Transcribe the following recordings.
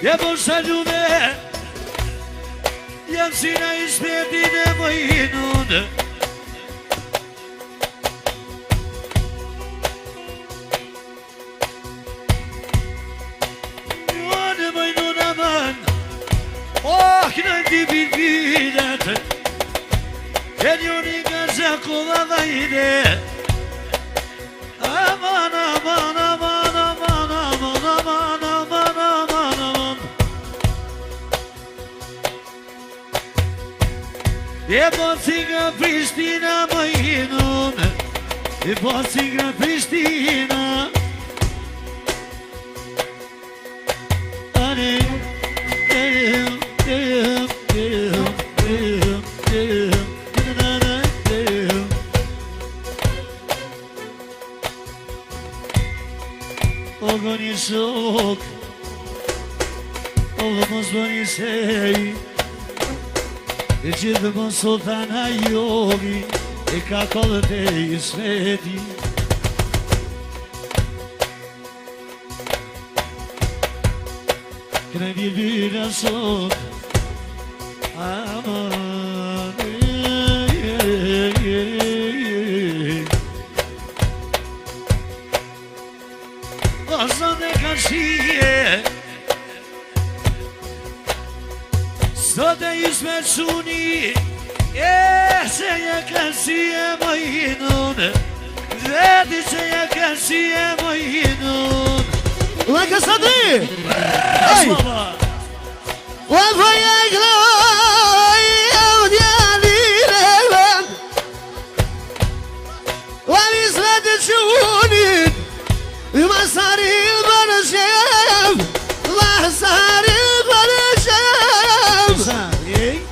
Je po shalume Jam si na I shpetin e mojinun Njone mojnun aman Oh, në ti bilbilet E njoni nga zakova vajde Aman, aman, aman, aman, aman, aman, aman, aman, aman E poci nga Prishtina mojinun E poci nga Prishtina Ani Ogoni shok Ogo mos bëni sej E gjithë më sultana jogi E ka kollët e I smeti Kënë bilbila sot Aman Ozon e ka shije Sot e ishme quni Se je ka shije mojinun Veti që je ka shije mojinun Ua ka sa di Ej Ua voja I gloj U djalirevan Ua nisvete qunin Masaril bana şef Masaril bana şef Şef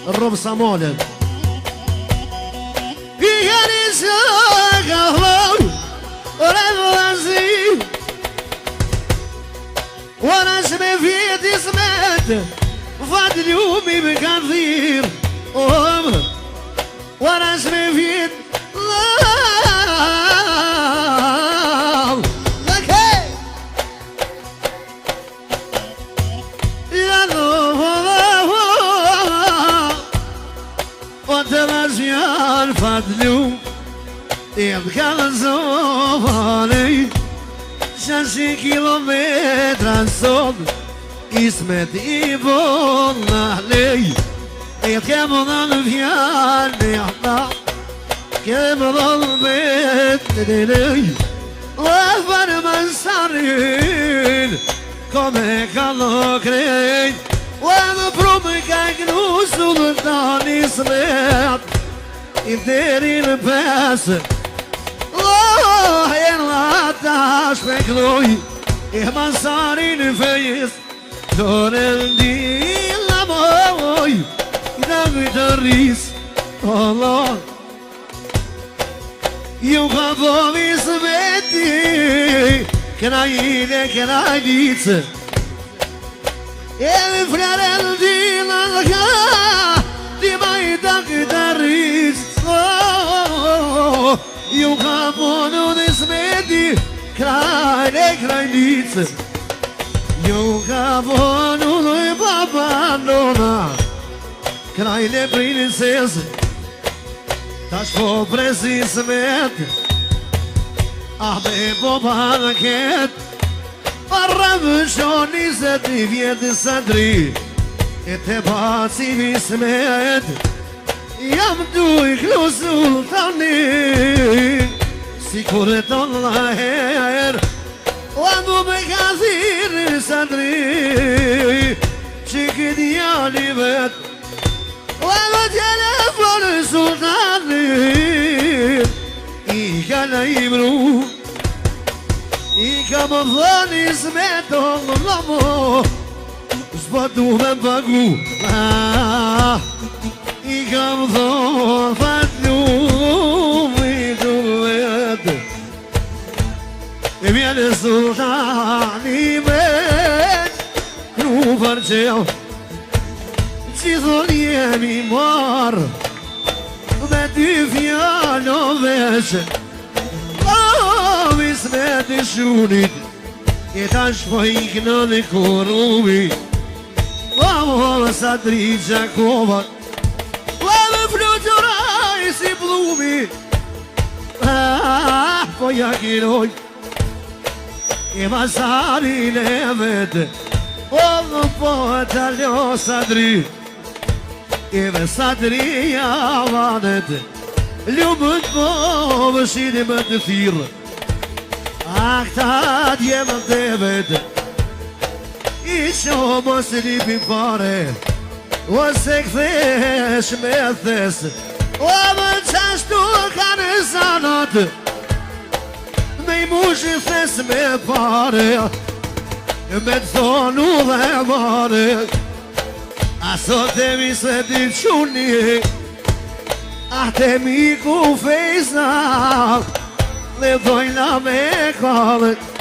الرب صامولد يعني ساقه ورفضي وانا اسمي في اسمت فضل يومي بكثير وانا اسمي في فضلو يبقى الزوفاني شاشي كيلومتر صوب اسمت يبون علي يتكلم ضل فياني عطا كم ضل بيتني وفر من سارين كومي كالو كرين وانا برومك اجنو سلطاني سمعت Interi në pesë E në ata shpekloj E masari në fejës Dore ndi la moj I da gëjtë rris Allah Ju ka povis veti Këna ide, këna ditë E në frare ndi la ka Di ma I da gëjtë rris Ju ka ponu dhe smeti Kraj dhe krajnice Ju ka ponu dhe babandona Kraj dhe prinsese Tash po presi smet Ah be po paket Parra më shoni se t'i vjetë sadri E te paci vismet Jam du I klu sultani Si kur e ton la her Oambu me kathir sadri Që këtë jali vet Oambu telefon sultani I ka na I bru I ka më thoni smeton lomo S'po du me pagu I kam thonë fatlu I të vetë E vjene sultani me Kru për qel Gjithon jemi marë me dy fjallë o veqë Avis me të shunit e tash po iknë në korumi Vamo sa tri Gjakova Vamo fluturaj si blumi Po ja kiroj e masarin e vete Vamo po të lo sa tri e me sa tri javanet Ljubët po vëshini më të thirë A këta djemë të vete I qo mos lipi pare O se këthesh me thes O më qashtu ka në zanat Me I mushi thes me pare Me të thonu dhe mare A sot e mi se ti quni A te mi ku fejsa Dhe dojna me kalët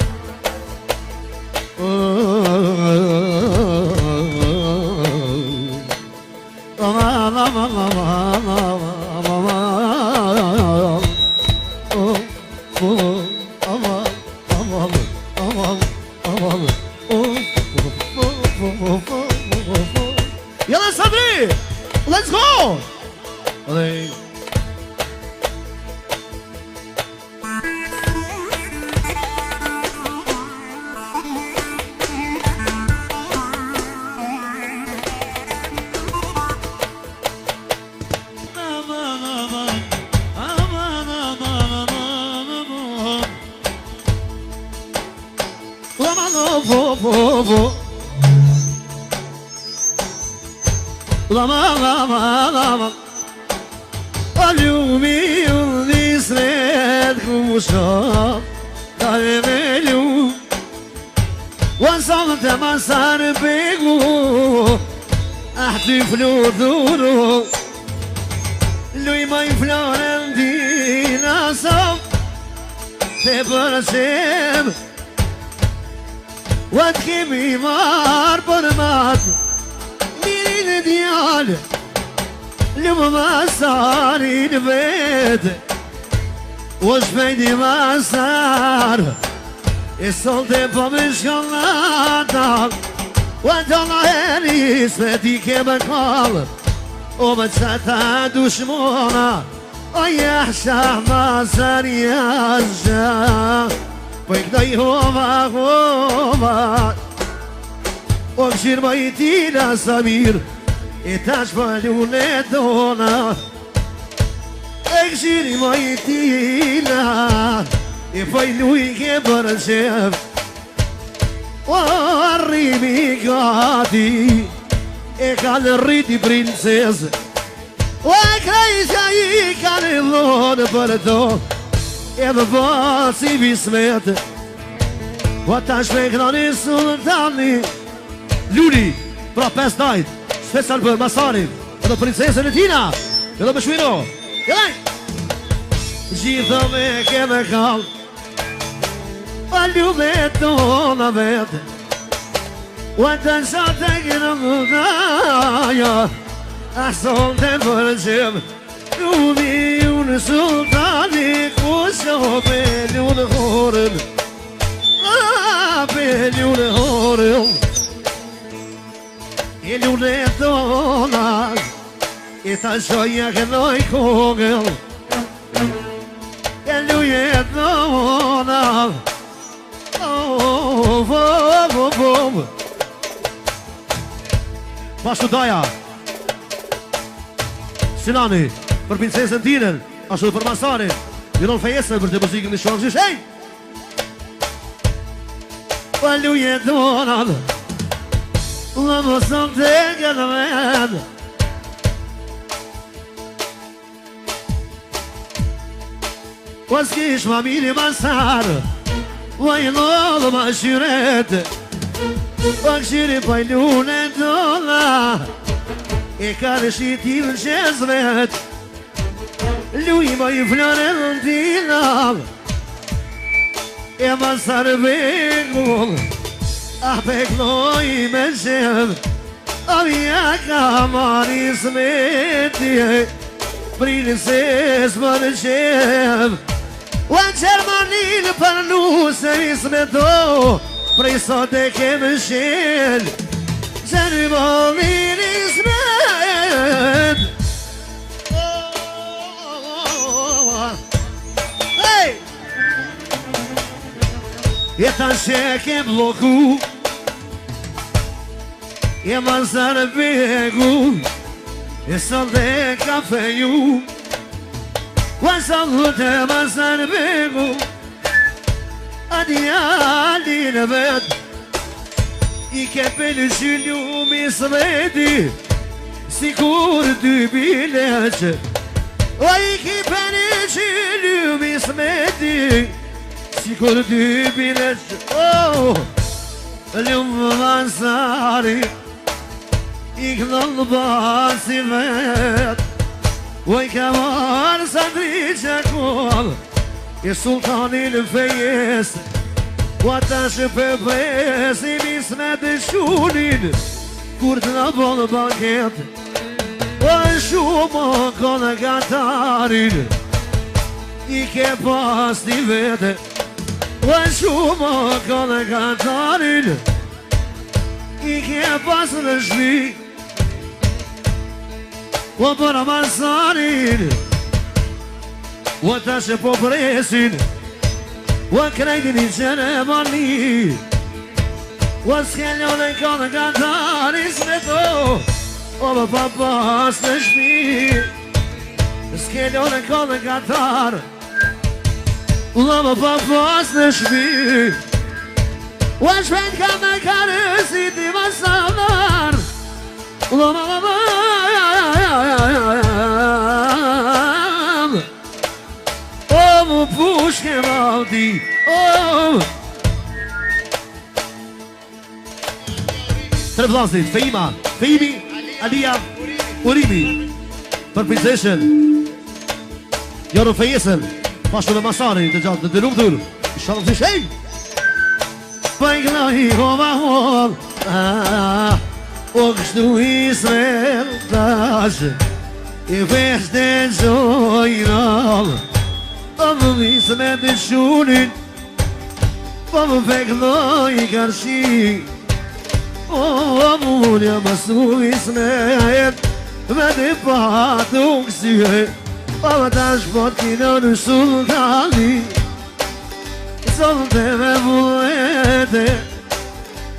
Yalla Sabri, let's go! Lama A ljumi u nisred kusha Da e me ljum Wansam të masar begu Ah ty fluturu Luj ma I florën dina sam Te përqem Wat kemi marë për matë Mirin e djallë Lëmë masarin vete O shpejti masar E solte po me shkollatar O të nga heris me ti ke me kallë O me qëta dushmona O jahsha masar jahsha Po I këdoj hova O këshirë ma I tina Samir E tash pa ljune tona E këshirë ma I tina E pa I luj ke për qef O arrimi gati E kanë rriti princesë O krejqa I kanë dhonë për to E më bëtë si bismet O tash me këtani sultani Luli, pra 5 dajt Special për Masarin Edhe princesën e tina Edhe me shvino Jelaj Gjithë me keme kall A ljume tona vete O të nëshate kënë mëdaja A sol të përqem Lumi unë sultani Kusho pe ljunë horën Pe ljunë horën E ljune tona E ta shoja kënoj kogël E ljune tona Pashtu daja Sinani Për princesën tinën Ashtu për Masarin Jënon fejesën për të muzikën në shokë Hej E ljune tona La mosam te këtë med O s'kish ma miri Masar O I lodhë ma shyret O këshiri pa I lune tolla E ka në shitil qezvet Luj ma I florën tina E Masar bengull Ah peknoj me qev Avia ka mari smeti Prinses më në qev Ua Gjermanin për nuse i smeto Prej sot e kemë shel Gjermanin i smet Hey! Jeta që ke bloku Je mazar begu E sot dhe kafe ju Wa sot dhe mazar begu Adi në vet I ke për gjyllu mi smeti Si kur dy bileq O i ke për gjyllu mi smeti Si kur dy bileq Oh, ljumë mazari I këllë basi vet Oj ka marë sa ndriqe kol I sultanin fejes O ata që përpesi Misme të shunin Kur të në bolë banket O shumë këllë gatarin I ke pas t'i vete O shumë këllë gatarin I ke pas në shpi O për masarin O ta që po presin O krejtin i qene mani O s'kellon e kone kantari smeto O më papas në shpi S'kellon e kone kantar O më papas në shpi O shpejt ka me karësit i masanar O më më pushke malti Tre vllazit, Fejima, Fejimi, Alia, Urimi Për princeshen Jorë Fejesën Pashtu me Masari të gjatë të nuk dhur Shalom si shej Pajgla I hova hol O kështu Israel tash I vesh të gjojnal O më visë me të shunin O më vekloj karshi O më ullja më sujës me jet Me të patë u kësyhe O më tash pot kino në sultani Solte me vullete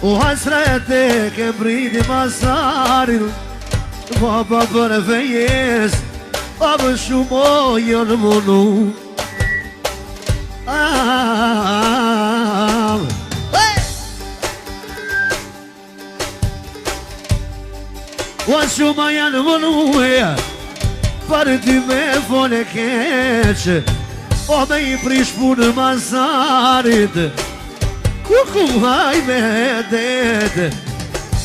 O hasrete ke briti masarin Papa për fejes O më shumë o jënë mënu O shumë janë mënu Për ty me fone keqë O me I prish punë masarit Kuku haj me det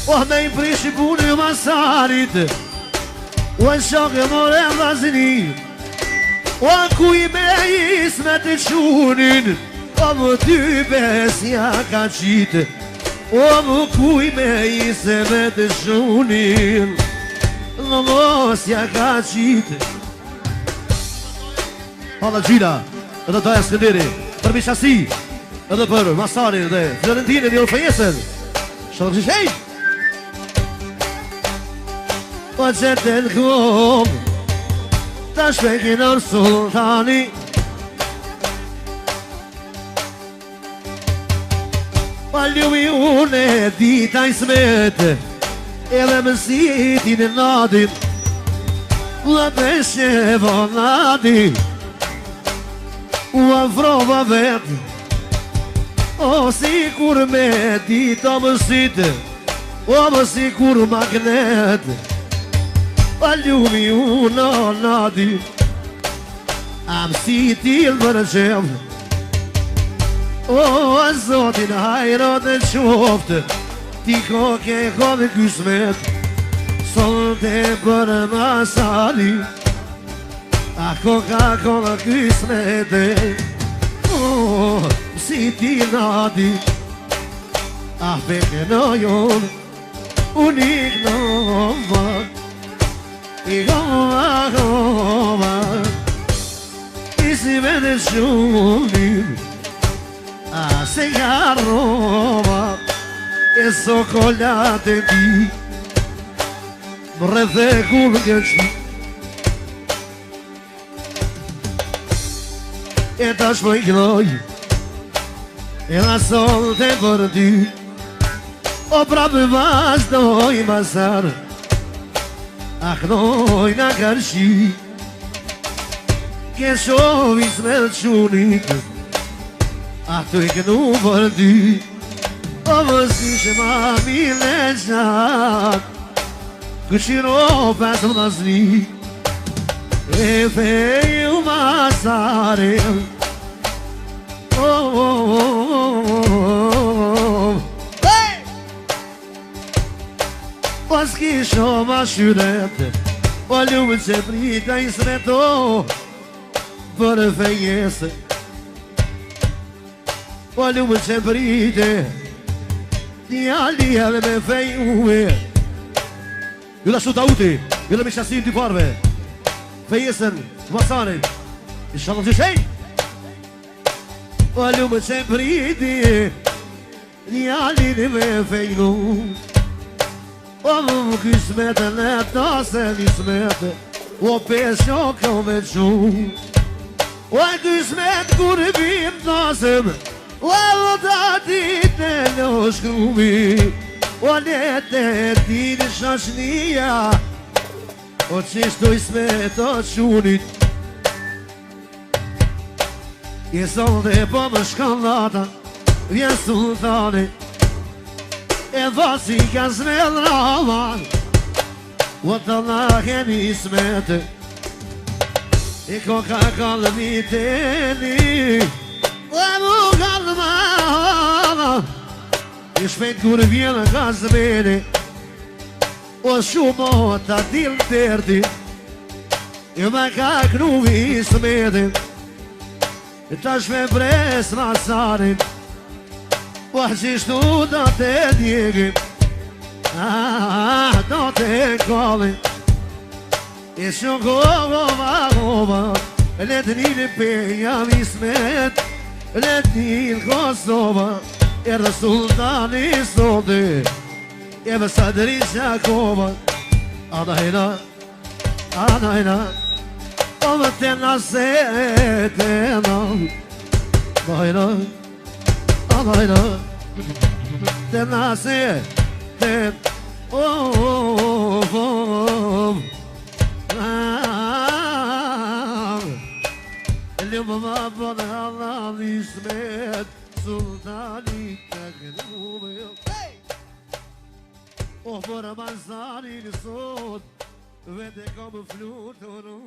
O me I prish punë masarit O shokë more vazini O kuj me isme të qunin O më ty besja ka qitë O më kuj me isme të qunin Në mosja ka qitë Hala Gjina Edhe Daja Skënderi Për Mishasi Edhe për Masari dhe Florentine Njërë Fejesën Shalom si shej O qëtë në kom Ta shpekin në sultani Pa ljumi unë e dita I smete Edhe më sitin e nadin La të shevo nadin U afrova vet O si kur me dita më sitë O më si kur magnet Pa ljumi unë o nadi Am si t'il për qem O zotin hajro të qoftë Ti koke kove kysmet Solte për masari A koka kove kysmete O si ti nadi A peke në jon unik nova I gova I si vede shumim A se jarrova E sokolate ti Mrëdhe kulgëqi E tash po I gnoj E la solte për ty O prapë vazhdoj masar A knoj nga karshi Ke shovis me të qunit A tu I kënu për ty O vëzishë ma mile gjak Këshiro pas më nazni E feju masare Pas kisho ma shyrete O lume që prita I sreto Për fejese O lume që prite Djali edhe me fejue Ju la shuta uti Ju la me shasin t'i parve Fejesen Masanin Inshallah që shej O lume që priti Djali edhe me fejnu O më kismetën e tasën I smete O pesho kjo me qun O e kismet kur bim tasëm O e ta dit e në shkrumi O lete ti në shashnia O qishtu I smet o qunit I sonde po më shkallata Vjen sultani E vasi ka zmel raman O të lahen I smete E ko ka kalmi teni O mu kalma I shpejt kur vjen ka zmeni O shumë o ta dil terti E me ka knuvi I smete E ta shme pres masarin Po qishtu do të djegim Do të kollim E shumë gova Let një peja vismet Let një Kosova Erdhe sultani sote E më sadri Gjakova Anajna O më të nëse të në Anajna Të nëse të Lumë ma bënë Allah Ismet Sultani të kënume O për Ramazani në sot Vete kam fluturu